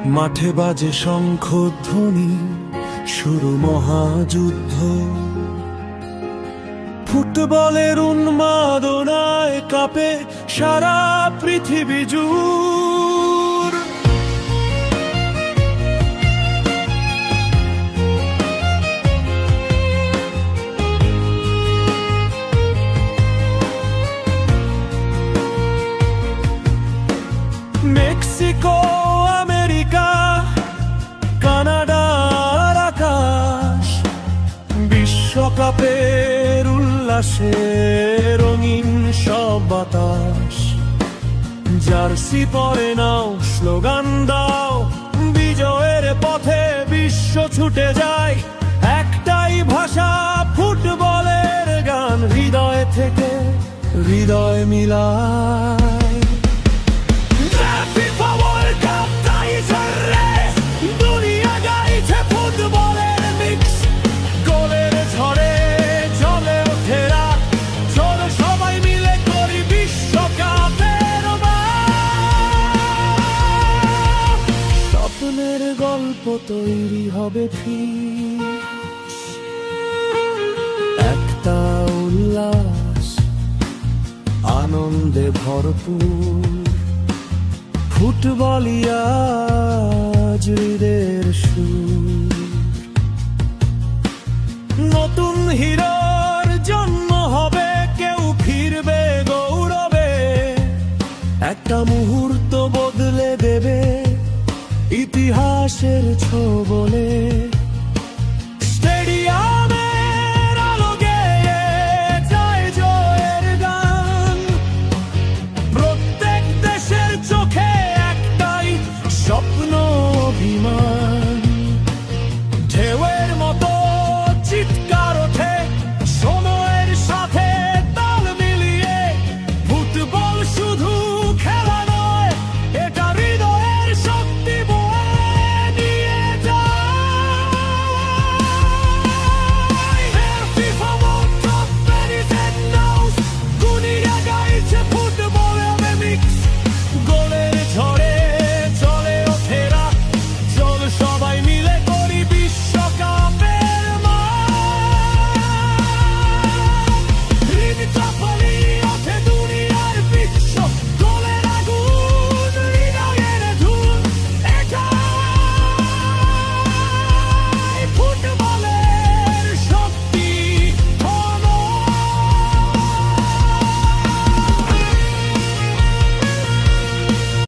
মাঠে বাজে শঙ্খধ্বনি, শুরু মহাযুদ্ধ। ফুটবলের উন্মাদনায় কাঁপে সারা পৃথিবী জুড়ে। মেক্সিকো, আমেরিকা, কানাডার আকাশ, বিশ্বকাপের উল্লাসে রঙিন সব বাতাস। জার্সি পরে নাও, স্লোগান দাও, বিজয়ের পথে বিশ্ব ছুটে যায়। একটাই ভাষা, ফুটবলের গান, হৃদয় থেকে হৃদয় মিলায়। স্বপ্নের গল্প তৈরি হবে ঠিক, একটা উল্লাস, আনন্দে ভরপুর। ফুটবলই আজ হৃদয়ের সুর। নতুন হিরোর জন্ম হবে, কেউ ফিরবে গৌরবে। একটা মুহূর্ত বদলে দেবে ইতিহাসের ছোবলে।